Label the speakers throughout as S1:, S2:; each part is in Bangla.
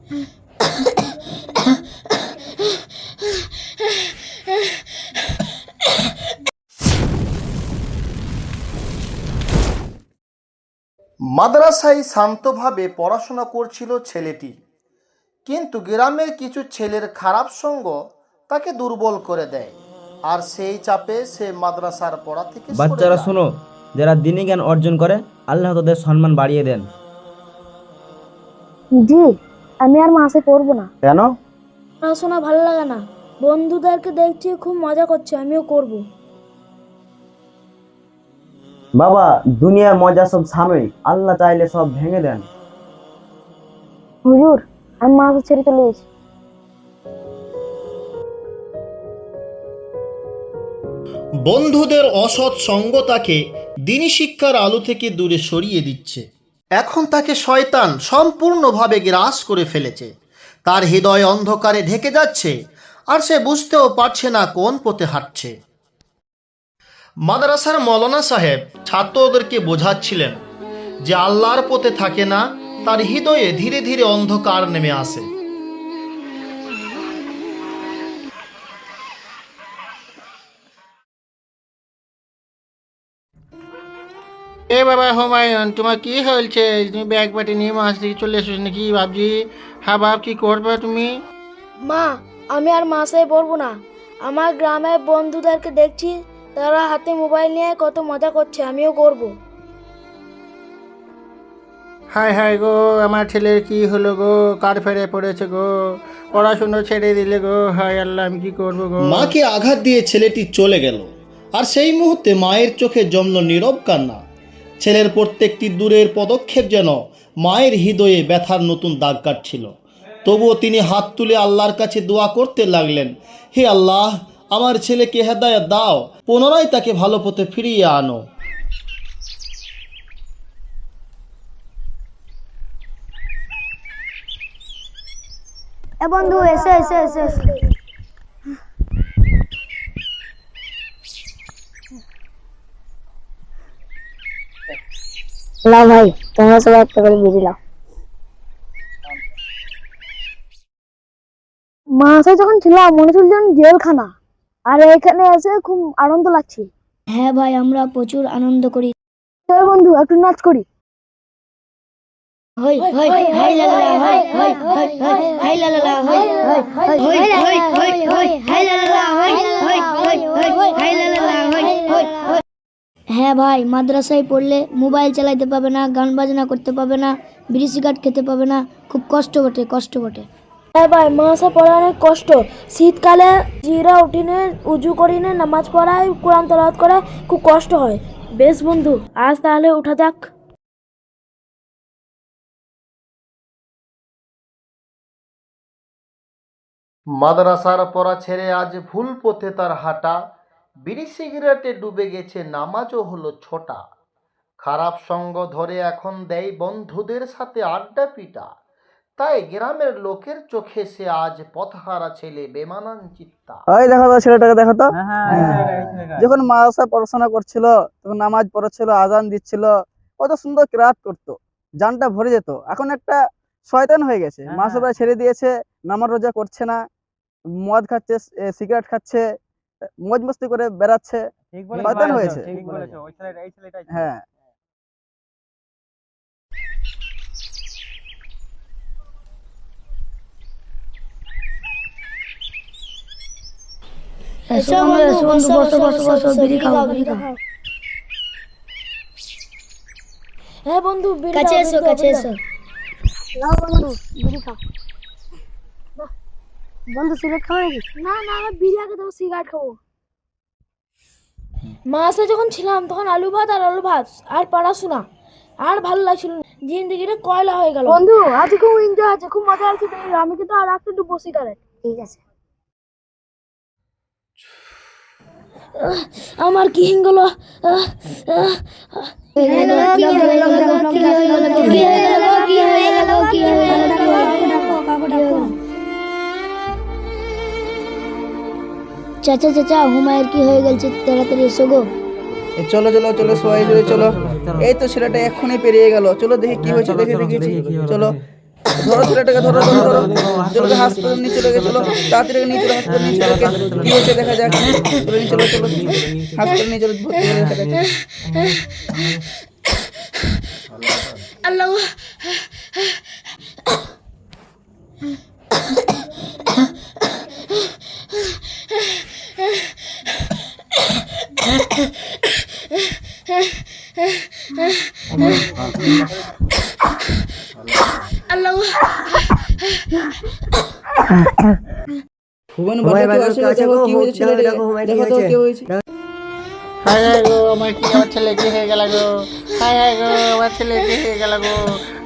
S1: মাদ্রাসায় শান্তভাবে পড়াশোনা করছিল ছেলেটি, কিন্তু গ্রামের কিছু ছেলের খারাপ সঙ্গ তাকে দুর্বল করে দেয়, আর সেই চাপে সে মাদ্রাসার পড়া থেকে সরে
S2: বাচ্চারা
S1: যায়।
S2: শোনো, যারা দ্বীনি জ্ঞান অর্জন করে আল্লাহ তাদের সম্মান বাড়িয়ে দেন।
S3: জি, আমি আর মাসে পড়বো না।
S2: কেন?
S3: পড়াশোনা ভালো লাগে না। বন্ধুদেরকে দেখছি খুব মজা করছে, আমিও করব।
S2: বাবা, দুনিয়ার মজা সব সাময়িক, আল্লাহ চাইলে সব ভেঙে দেন।
S3: হুজুর, আমি মাসে ছেড়ে চলে গেছি।
S1: বন্ধুদের অসৎ সঙ্গ তাকে দ্বীনি শিক্ষার আলো থেকে দূরে সরিয়ে দিচ্ছে। এখন তাকে শয়তান সম্পূর্ণভাবে গ্রাস করে ফেলেছে। তার হৃদয় অন্ধকারে ঢেকে যাচ্ছে, আর সে বুঝতেও পারছে না কোন পথে হাঁটছে। মাদ্রাসার মৌলানা সাহেব ছাত্রদেরকে বোঝাচ্ছিলেন যে আল্লাহর পথে থাকে না, তার হৃদয়ে ধীরে ধীরে অন্ধকার নেমে আসে।
S4: এ বাবা হুমায়ুন, তোমার কি হয়েছে? তুমি ব্যাগ পাটি নিয়ে মাছ দিকে চলে এসেছো নাকি ভাবছি? হ্যাঁ বাপ, কি করবে তুমি?
S3: মা, আমি আর মাসে পড়বো না। আমার গ্রামের বন্ধুদেরকে দেখছি, তারা হাতে মোবাইল নিয়ে কত মজা করছে, আমিও করব।
S4: হায় হায় গো, আমার ছেলের কি হলো গো? কার ফেরে পড়েছে গো? পড়াশুনো ছেড়ে দিলে গো। হায় আল্লাহ, আমি কি করবো গো?
S1: মাকে আঘাত দিয়ে ছেলেটি চলে গেল, আর সেই মুহূর্তে মায়ের চোখে জমল নীরব কান্না। ছেলের প্রত্যেকটি দূরের পদক্ষেপ যেন মায়ের হৃদয়ে ব্যথার নতুন দাগ কাটছিল। তবুও তিনি হাত তুলে আল্লাহর কাছে দোয়া করতে লাগলেন, হে আল্লাহ, আমার ছেলেকে হেদায়েত দাও, পুনরায় তাকে ভালো পথে ফিরিয়ে আনো।
S3: এ বন্ধু, এসে এসে এসে এসে। লাও ভাই, তোমরা সবাই একটা করে বিড়ি লাও। মাসে যখন ছিলাম মনে ছিল যেন জেলখানা, আর এখানে এসে খুব আনন্দ লাগছে। হ্যাঁ ভাই, আমরা প্রচুর আনন্দ করি। চল বন্ধু, একটু নাচ করি। হই হই হাই লা লা হই হই হই হই হাই লা লা হই হই হই হই হই হই হাই লা লা হই হই হই হই হাই লা লা হই হই। হ্যাঁ ভাই, মাদ্রাসায় পড়লে মোবাইল চালাতে পাবে না, গান বাজনা করতে পাবে না, বিড়ি সিগারেট খেতে পাবে না। খুব কষ্ট বটে, কষ্ট বটে। হ্যাঁ ভাই, মাসে পড়া অনেক কষ্ট। শীতকালে জিরা উঠিনে উজু করিনে নামাজ পড়ায়, কোরআন তেলাওয়াত করে, খুব কষ্ট হয়। বেশ বন্ধু, আজ তাহলে উঠা যাক।
S1: মাদ্রাসার পড়া ছেড়ে আজ ভুল পথে তার হাঁটা, বিড়ি সিগারেটে ডুবে গেছে, নামাজও হলো ছোটা। খারাপ সঙ্গ ধরে এখন দেয় বন্ধুদের সাথে আড্ডা পিটা, তাই গ্রামের লোকের চোখে সে আজ পথহারা ছেলে, বেমানান চিত্তা।
S5: ওই দেখো তো ছেলেটাকে, দেখো তো। যখন মাদ্রাসায় পড়াশোনা করছিল তখন নামাজ পড়াচ্ছিল, আজান দিচ্ছিল, কত সুন্দর কিরাত করতো, জানটা ভরে যেত। এখন একটা শয়তান হয়ে গেছে, মাদ্রাসা ছেড়ে দিয়েছে, নামাজ রোজা করছে না, মদ খাচ্ছে, সিগারেট খাচ্ছে, মজ মস্তি করে বেড়াচ্ছে, শয়তান হয়েছে। হ্যাঁ,
S3: এসো বন্ধু, বসো বসো বসো বসো, বিড়ি খাও, বিড়ি খাও। হ্যাঁ বন্ধু, কাছে এসো, কাছে এসো। নাও বন্ধু, বিড়ি খাও। বন্ধু, সিগারেট খাও নাকি? না না, আমি বিড়ি আগে দেবো, সিগারেট খাবো। মাসে যখন ছিলাম তখন আলু ভাত আর আলু ভাত আর পড়াশোনা আর ভালো লাগছিল না, জিন্দগিটা কয়লা হয়ে গেল। বন্ধু, আজ খুব এনজয় আছে, খুব মজা আছে। আমি কিন্তু আর একটু ডুবো সিগারেট। ঠিক আছে। আমার কি হলো? চাচা চাচা, হুমায়ের কি হয়ে গেছে? তাড়াতাড়ি এসো গো।
S5: চলো চলো চলো, সবাই চলো। এই তো ছেলেটা এক্ষুনি পেরিয়ে গেল, চলো দেখি কি হয়েছে, দেখে দেখি। চলো। ধরো ছেলেটাকে, ধরো ধরো ধরো, চলো হাসপাতালে নিয়ে চলে গেছিল, তাড়াতাড়ি নিয়ে চলো হাসপাতালে নিয়ে চলো, কি হচ্ছে দেখা যাক, চলো নিয়ে চলো, চলো হাসপাতালে নিয়ে চলো, ভর্তি করে দেখা যাক।
S3: আল্লাহ আল্লাহ
S5: হুমায়ুন বাড়িতে কেউ আসে, দেখো কি হয়েছে ছেলেটা, দেখো তো কি হয়েছে।
S4: হায় হায় গো, আমার কি আমার ছেলে কি হয়ে গেল গো, হায় হায় গো, আমার ছেলে কি হয়ে গেল গো,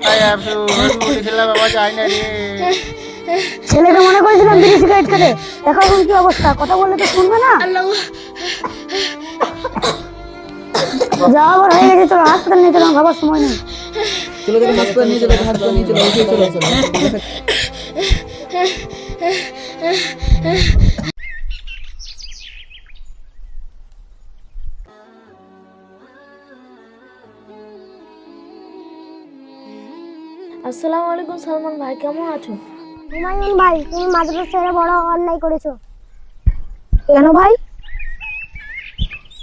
S4: হায় আফসু, ছেলে বাবা যায় না রে।
S3: ছেলেকে মনে করেছিলাম বিড়ি সিগারেট খেতে, দেখো এখন কি অবস্থা, কথা বললে তো শুনবে না। যা আবার হয়ে গেছে, চলো হাসপাতাল নিয়ে চলো, ভাবার সময় নেই।
S5: চলো দেখো হাসপাতালে নিয়ে চলো, হাসপাতালে নিয়ে চলো, উঠে চলো, চলো।
S3: আসসালামু আলাইকুম সালমান ভাই, কেমন আছো?
S6: হুমায়ুন ভাই, তুমি মাদ্রাসা ছেড়ে বড় অন্যায় করেছো। কেন ভাই?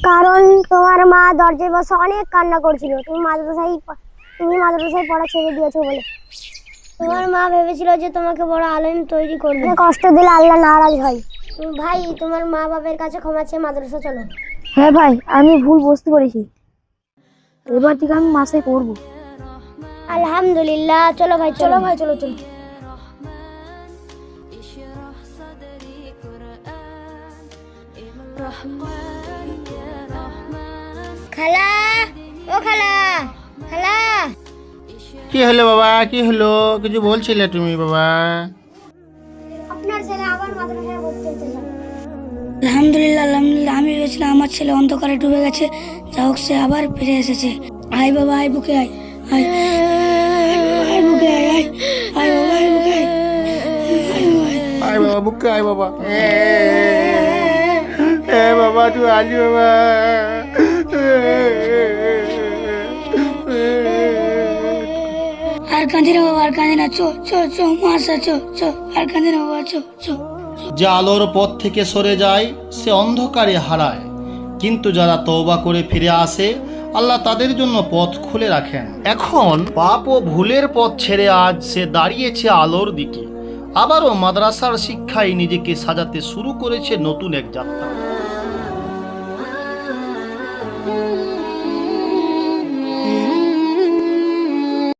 S6: কারণ তোমার মা দরজায় বসে অনেক কান্না করছিল, তুমি মাদ্রাসায় পড়া ছেড়ে দিয়েছো বলে। তোমার মা ভেবেছিল যে তোমাকে বড় আলেম তৈরি করবে, কষ্ট দিলে আল্লাহ নারাজ হয়। ভাই, তোমার মা বাবার কাছে ক্ষমা চেয়ে মাদ্রাসা চলো।
S3: হ্যাঁ ভাই, আমি ভুল বুঝতে পেরেছি, এবার থেকে আমি মাসে পড়বো।
S6: আলহামদুলিল্লাহ, চলো ভাই, চলো ভাই,
S3: চলো চলো।
S6: খালা, ও খালা, খালা।
S4: কি হলো বাবা, কি হলো, কিছু বলছিলে তুমি বাবা?
S6: আপনার ছেলে আবার মাদ্রাসায় ভর্তি হতে চায়।
S3: আলহামদুলিল্লাহ আলহামদুলিল্লাহ, আমি ভেবেছিলাম আমার ছেলে অন্ধকারে ডুবে গেছে, যা হোক সে আবার ফিরে এসেছে। আয় বাবা, আয় বুকে আয়, আয় আয় বুকে আয়, আয় আয় বাবা, আয় বুকে আয়,
S4: আয় বাবা, বুকে আয় বাবা, এ বাবা তুই আলি বাবা।
S3: আর কাঁদে না বাবা, আর কাঁদে না, চো চো চো মাসা, চো চো, আর কাঁদে না বাবা, চো চো।
S1: যে আলোর পথ থেকে সরে যায় সে অন্ধকারে হারায়, কিন্তু যারা তওবা করে ফিরে আসে আল্লাহ তাদের জন্য পথ খুলে রাখেন। এখন পাপ ও ভুলের পথ ছেড়ে আজ সে দাঁড়িয়েছে আলোর দিকে, আবারও মাদ্রাসার শিক্ষায় নিজেকে সাজাতে শুরু করেছে নতুন এক যাত্রা।